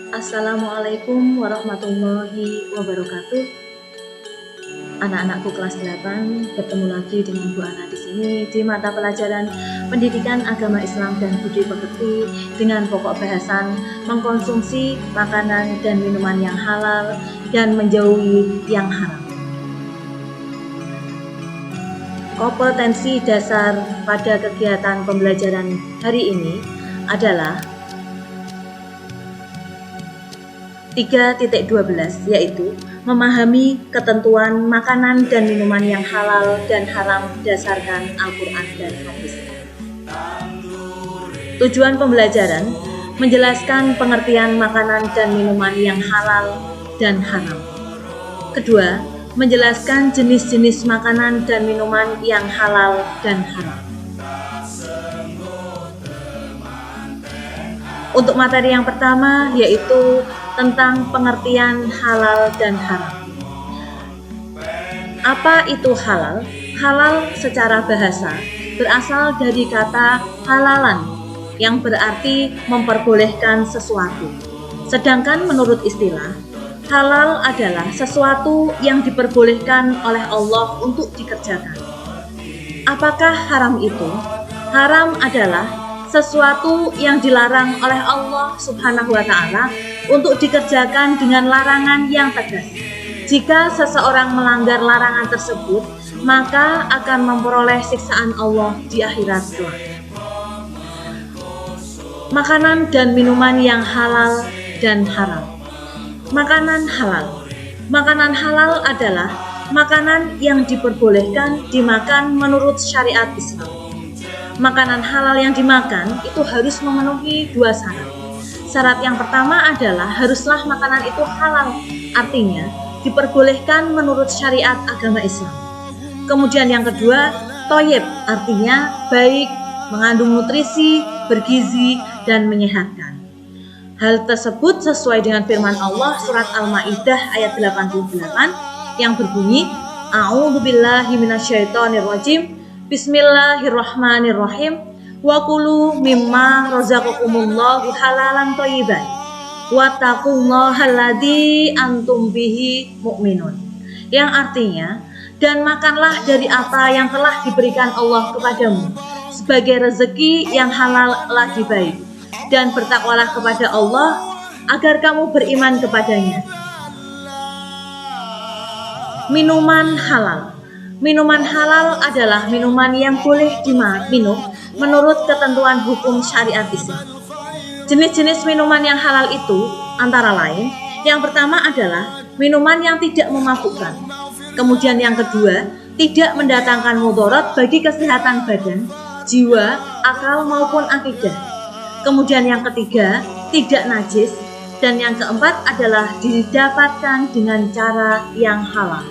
Assalamualaikum warahmatullahi wabarakatuh. Anak-anakku kelas 8 bertemu lagi dengan Bu Ana di sini di mata pelajaran Pendidikan Agama Islam dan Budi Pekerti dengan pokok bahasan mengkonsumsi makanan dan minuman yang halal dan menjauhi yang haram. Kompetensi dasar pada kegiatan pembelajaran hari ini adalah 3.12, yaitu memahami ketentuan makanan dan minuman yang halal dan haram berdasarkan Al-Quran dan Hadis. Tujuan pembelajaran menjelaskan pengertian makanan dan minuman yang halal dan haram. Kedua, menjelaskan jenis-jenis makanan dan minuman yang halal dan haram. Untuk materi yang pertama yaitu tentang pengertian halal dan haram. Apa itu halal? Halal secara bahasa berasal dari kata halalan yang berarti memperbolehkan sesuatu. Sedangkan menurut istilah, halal adalah sesuatu yang diperbolehkan oleh Allah untuk dikerjakan. Apakah haram itu? Haram adalah sesuatu yang dilarang oleh Allah Subhanahu wa Ta'ala untuk dikerjakan dengan larangan yang tegas. Jika seseorang melanggar larangan tersebut, maka akan memperoleh siksaan Allah di akhirat kelak. Makanan dan minuman yang halal dan haram. Makanan halal. Makanan halal adalah makanan yang diperbolehkan dimakan menurut syariat Islam. Makanan halal yang dimakan itu harus memenuhi 2 syarat. Syarat yang pertama adalah haruslah makanan itu halal, artinya diperbolehkan menurut syariat agama Islam. Kemudian yang kedua, thayyib, artinya baik, mengandung nutrisi, bergizi, dan menyehatkan. Hal tersebut sesuai dengan firman Allah surat Al-Maidah ayat 88 yang berbunyi, A'udzubillahi minasyaitonirrajim. Bismillahirrahmanirrahim. Wa kulu mimma razaqakumullahu halalan thayyiban wattaqullaha alladzi antum bihi mu'minun. Yang artinya, dan makanlah dari apa yang telah diberikan Allah kepadamu sebagai rezeki yang halal lagi baik, dan bertakwalah kepada Allah agar kamu beriman kepadanya. Minuman halal. Minuman halal adalah minuman yang boleh diminum menurut ketentuan hukum syariat Islam. Jenis-jenis minuman yang halal itu antara lain, yang pertama adalah minuman yang tidak memabukkan. Kemudian yang kedua, tidak mendatangkan mudarat bagi kesehatan badan, jiwa, akal maupun akidah. Kemudian yang ketiga, tidak najis. Dan yang keempat adalah didapatkan dengan cara yang halal.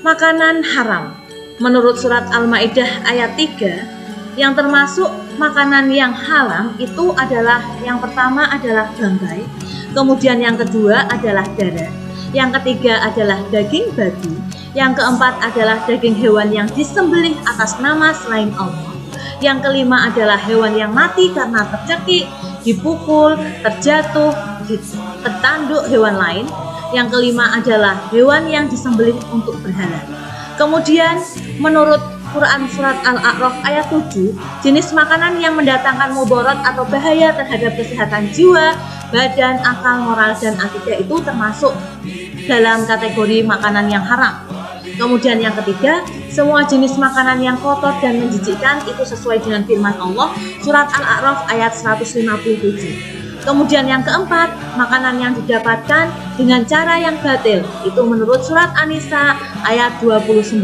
Makanan haram. Menurut surat Al-Maidah ayat 3, yang termasuk makanan yang haram itu adalah yang pertama adalah bangkai, kemudian yang kedua adalah darah, yang ketiga adalah daging babi, yang keempat adalah daging hewan yang disembelih atas nama selain Allah, yang kelima adalah hewan yang mati karena tercekik, dipukul, terjatuh, tertanduk hewan lain. Yang kelima adalah hewan yang disembelih untuk berhala. Kemudian menurut Quran surat Al-A'raf ayat 7, jenis makanan yang mendatangkan mudarat atau bahaya terhadap kesehatan jiwa, badan, akal, moral, dan akidah itu termasuk dalam kategori makanan yang haram. Kemudian yang ketiga, semua jenis makanan yang kotor dan menjijikkan itu sesuai dengan firman Allah surat Al-A'raf ayat 157. Kemudian yang keempat, makanan yang didapatkan dengan cara yang batil, itu menurut surat An-Nisa ayat 29.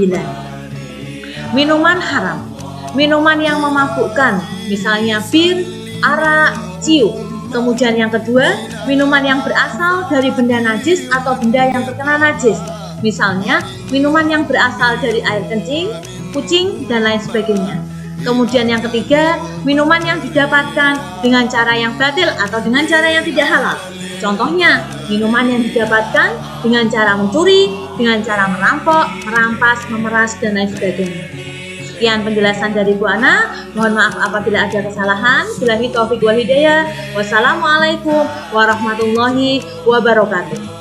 Minuman haram. Minuman yang memabukkan, misalnya bir, arak, ciu. Kemudian yang kedua, minuman yang berasal dari benda najis atau benda yang terkena najis. Misalnya, minuman yang berasal dari air kencing, kucing, dan lain sebagainya. Kemudian yang ketiga, minuman yang didapatkan dengan cara yang batil atau dengan cara yang tidak halal. Contohnya, minuman yang didapatkan dengan cara mencuri, dengan cara merampok, merampas, memeras, dan lain sebagainya. Sekian penjelasan dari Bu Ana. Mohon maaf apabila ada kesalahan. Billahi taufiq wal hidayah. Wassalamualaikum warahmatullahi wabarakatuh.